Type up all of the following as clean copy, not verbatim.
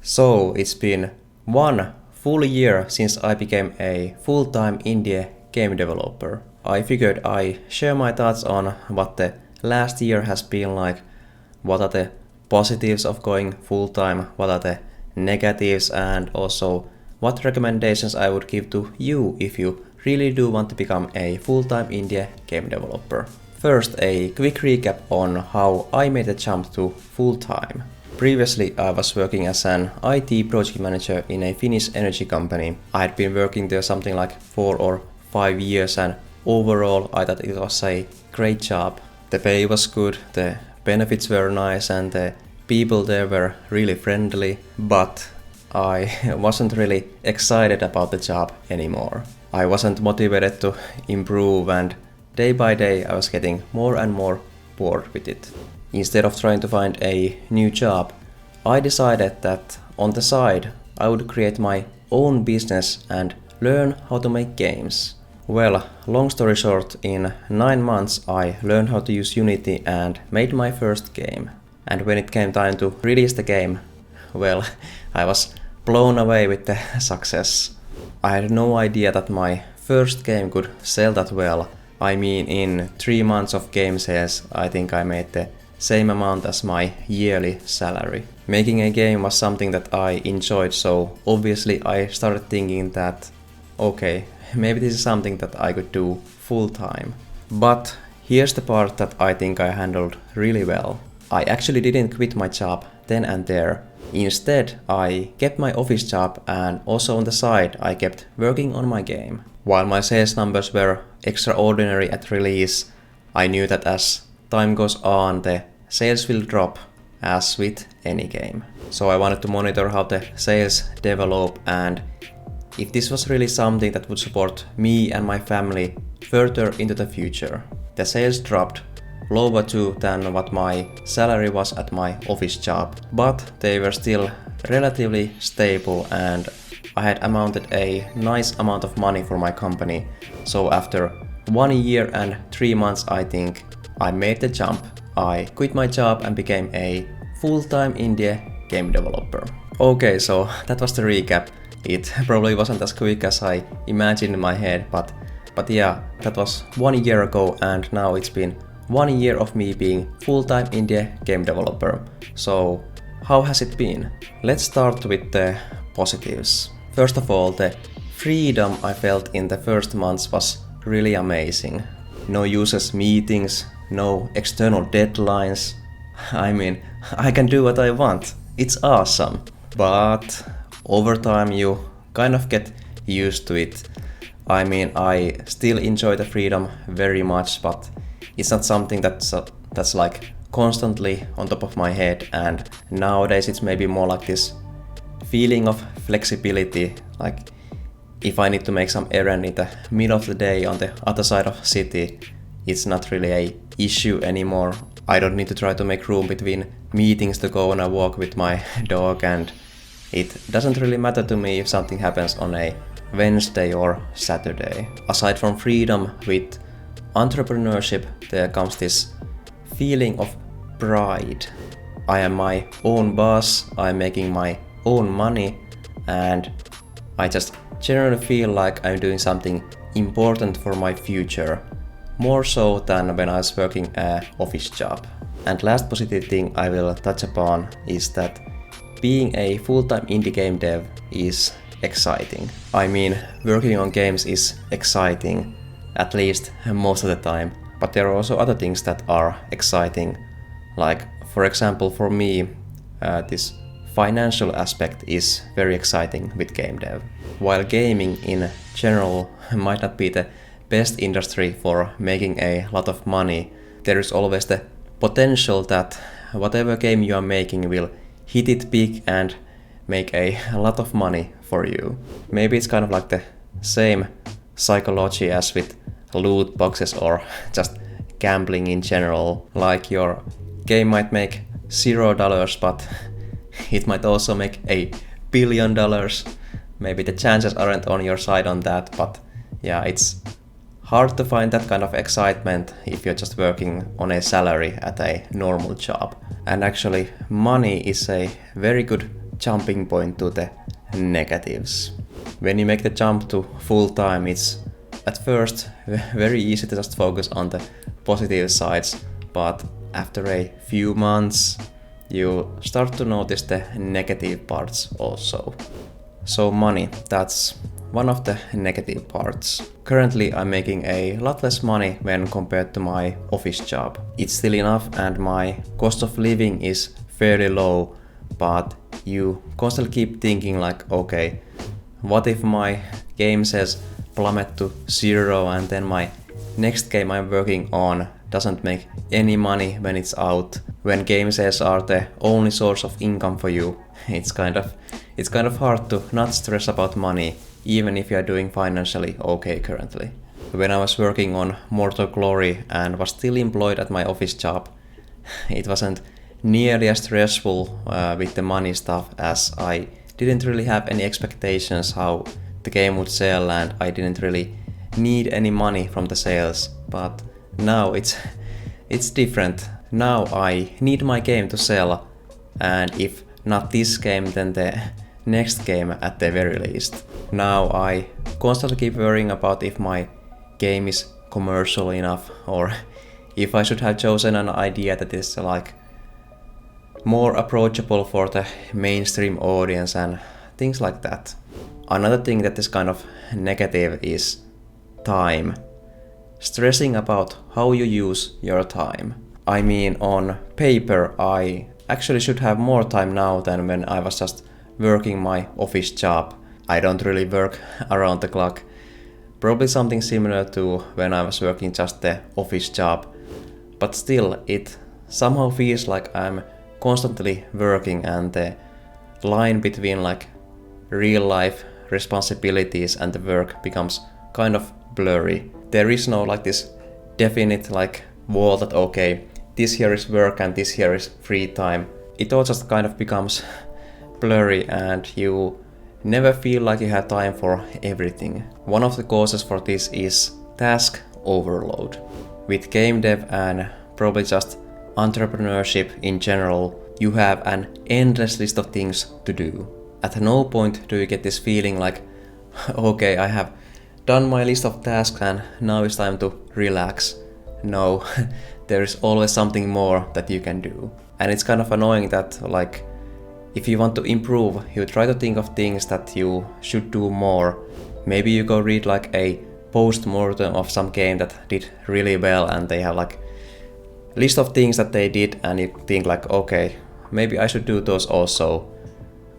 So it's been 1 full year since I became a full-time indie game developer. I figured I share my thoughts on what the last year has been like, what are the positives of going full-time, what are the negatives, and also what recommendations I would give to you if you really do want to become a full-time indie game developer. First, a quick recap on how I made the jump to full-time. Previously, I was working as an IT project manager in a Finnish energy company. I had been working there something like 4 or 5 years, and overall I thought it was a great job. The pay was good, the benefits were nice, and the people there were really friendly, but I wasn't really excited about the job anymore. I wasn't motivated to improve, and day by day I was getting more and more bored with it. Instead of trying to find a new job, I decided that on the side I would create my own business and learn how to make games. Well, long story short, in 9 months I learned how to use Unity and made my first game. And when it came time to release the game, well, I was blown away with the success. I had no idea that my first game could sell that well. I mean, in 3 months of game sales, I think I made the same amount as my yearly salary. Making a game was something that I enjoyed, so obviously I started thinking that, okay, maybe this is something that I could do full time. But here's the part that I think I handled really well. I actually didn't quit my job then and there. Instead, I kept my office job, and also on the side I kept working on my game. While my sales numbers were extraordinary at release, I knew that as time goes on, the sales will drop, as with any game. So I wanted to monitor how the sales develop and if this was really something that would support me and my family further into the future. The sales dropped lower too than what my salary was at my office job, but they were still relatively stable and I had amounted a nice amount of money for my company. So after 1 year and 3 months, I think, I made the jump. I quit my job and became a full-time indie game developer. Okay, so that was the recap. It probably wasn't as quick as I imagined in my head, but yeah, that was 1 year ago and now it's been 1 year of me being full-time indie game developer. So how has it been? Let's start with the positives. First of all, the freedom I felt in the first months was really amazing. No useless meetings, no external deadlines. I mean, I can do what I want. It's awesome. But over time you kind of get used to it. I mean, I still enjoy the freedom very much, but it's not something that's like constantly on top of my head, and nowadays it's maybe more like this feeling of flexibility, like if I need to make some errand in the middle of the day on the other side of city, it's not really a issue anymore. I don't need to try to make room between meetings to go on a walk with my dog, and it doesn't really matter to me if something happens on a Wednesday or Saturday. Aside from freedom with entrepreneurship, there comes this feeling of pride. I am my own boss, I'm making my own money, and I just generally feel like I'm doing something important for my future, more so than when I was working an office job. And last positive thing I will touch upon is that being a full-time indie game dev is exciting. I mean, working on games is exciting, at least most of the time, but there are also other things that are exciting. Like, for example, for me, this financial aspect is very exciting with game dev. While gaming in general might not be the best industry for making a lot of money, there is always the potential that whatever game you are making will hit it big and make a lot of money for you. Maybe it's kind of like the same psychology as with loot boxes or just gambling in general. Like your game might make $0, but it might also make $1 billion. Maybe the chances aren't on your side on that, but yeah, it's hard to find that kind of excitement if you're just working on a salary at a normal job. And actually, money is a very good jumping point to the negatives. When you make the jump to full time, it's at first very easy to just focus on the positive sides, but after a few months you start to notice the negative parts also. So money, that's one of the negative parts. Currently I'm making a lot less money when compared to my office job. It's still enough and my cost of living is fairly low, but you constantly keep thinking like, okay, what if my game sales plummet to 0 and then my next game I'm working on doesn't make any money when it's out, when game sales are the only source of income for you. It's kind of hard to not stress about money, even if you are doing financially okay currently. When I was working on Mortal Glory and was still employed at my office job, it wasn't nearly as stressful with the money stuff, as I didn't really have any expectations how the game would sell and I didn't really need any money from the sales. But now it's different. Now I need my game to sell, and if not this game, then the next game at the very least. Now I constantly keep worrying about if my game is commercial enough, or if I should have chosen an idea that is like more approachable for the mainstream audience and things like that. Another thing that is kind of negative is time. Stressing about how you use your time. I mean, on paper I actually should have more time now than when I was just working my office job. I don't really work around the clock. Probably something similar to when I was working just the office job. But still, it somehow feels like I'm constantly working and the line between like real life responsibilities and the work becomes kind of blurry. There is no like this definite like wall that okay, this here is work and this here is free time. It all just kind of becomes blurry and you never feel like you have time for everything. One of the causes for this is task overload. With game dev and probably just entrepreneurship in general, you have an endless list of things to do. At no point do you get this feeling like, okay, I have done my list of tasks and now it's time to relax. No, there is always something more that you can do. And it's kind of annoying that like, if you want to improve, you try to think of things that you should do more. Maybe you go read like a post-mortem of some game that did really well and they have like list of things that they did and you think like, okay, maybe I should do those also.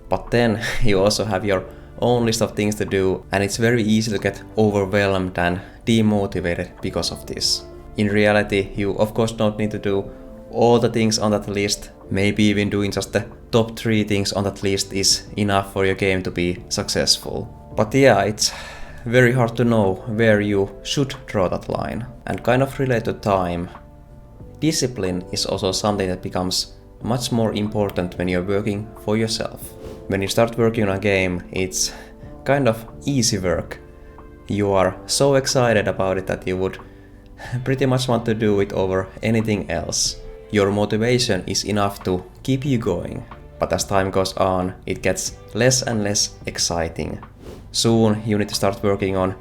But then you also have your own list of things to do and it's very easy to get overwhelmed and demotivated because of this. In reality, you of course don't need to do all the things on that list. Maybe even doing just the top 3 things on that list is enough for your game to be successful. But yeah, it's very hard to know where you should draw that line. And kind of relate to time, discipline is also something that becomes much more important when you're working for yourself. When you start working on a game, it's kind of easy work. You are so excited about it that you would pretty much want to do it over anything else. Your motivation is enough to keep you going. But as time goes on, it gets less and less exciting. Soon you need to start working on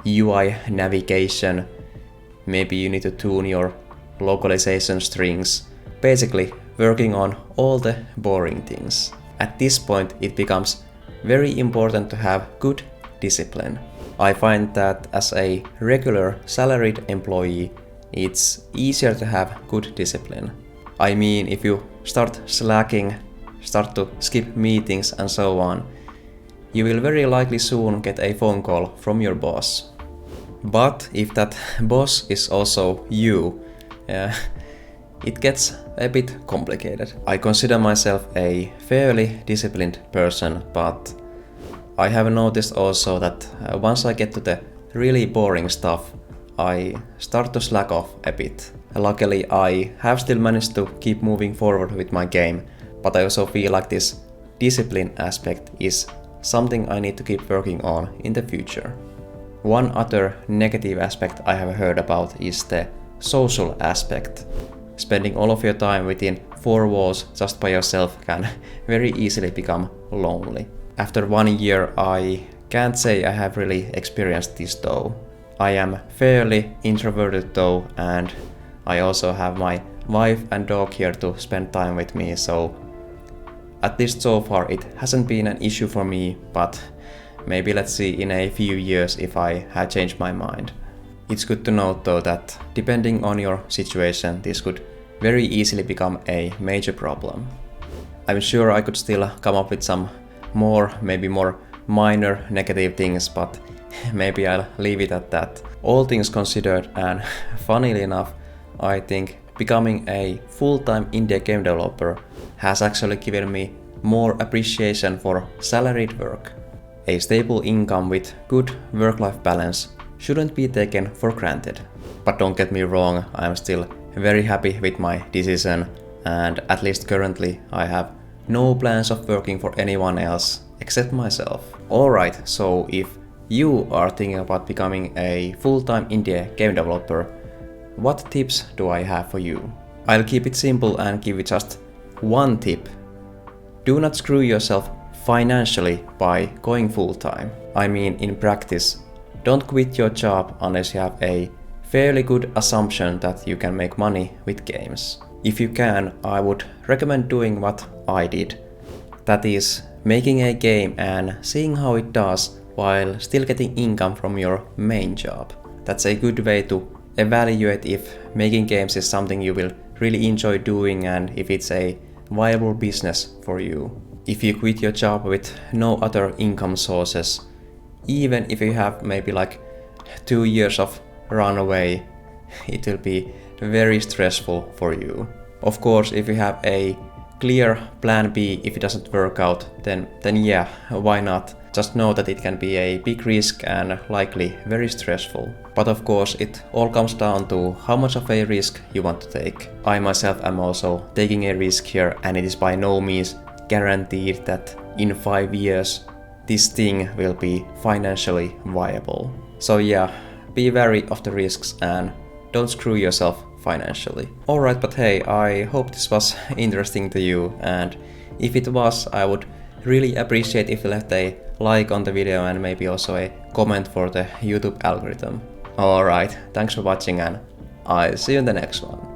UI navigation. Maybe you need to tune your localization strings. Basically, working on all the boring things. At this point, it becomes very important to have good discipline. I find that as a regular salaried employee, it's easier to have good discipline. I mean, if you start slacking, start to skip meetings and so on, you will very likely soon get a phone call from your boss. But if that boss is also you, it gets a bit complicated. I consider myself a fairly disciplined person, but I have noticed also that once I get to the really boring stuff, I start to slack off a bit. Luckily, I have still managed to keep moving forward with my game, but I also feel like this discipline aspect is something I need to keep working on in the future. One other negative aspect I have heard about is the social aspect. Spending all of your time within 4 walls just by yourself can very easily become lonely. After 1 year, I can't say I have really experienced this though. I am fairly introverted though, and I also have my wife and dog here to spend time with me, so at least so far it hasn't been an issue for me, but maybe let's see in a few years if I have changed my mind. It's good to note though that depending on your situation, this could very easily become a major problem. I'm sure I could still come up with some maybe more minor negative things, but maybe I'll leave it at that. All things considered, and funnily enough, I think becoming a full-time indie game developer has actually given me more appreciation for salaried work. A stable income with good work-life balance shouldn't be taken for granted. But don't get me wrong, I'm still very happy with my decision, and at least currently I have no plans of working for anyone else except myself. Alright, so if you are thinking about becoming a full-time indie game developer, what tips do I have for you? I'll keep it simple and give you just one tip. Do not screw yourself financially by going full-time. I mean, in practice, don't quit your job unless you have a fairly good assumption that you can make money with games. If you can, I would recommend doing what I did. That is, making a game and seeing how it does while still getting income from your main job. That's a good way to evaluate if making games is something you will really enjoy doing and if it's a viable business for you. If you quit your job with no other income sources, even if you have maybe like 2 years of runaway, it will be very stressful for you. Of course, if you have a clear plan B if it doesn't work out, then yeah, why not? Just know that it can be a big risk and likely very stressful. But of course, it all comes down to how much of a risk you want to take. I myself am also taking a risk here, and it is by no means guaranteed that in 5 years this thing will be financially viable. So yeah, be wary of the risks and don't screw yourself financially. Alright, but hey, I hope this was interesting to you, and if it was, I would really appreciate if you left a like on the video and maybe also a comment for the YouTube algorithm. Alright, thanks for watching and I'll see you in the next one.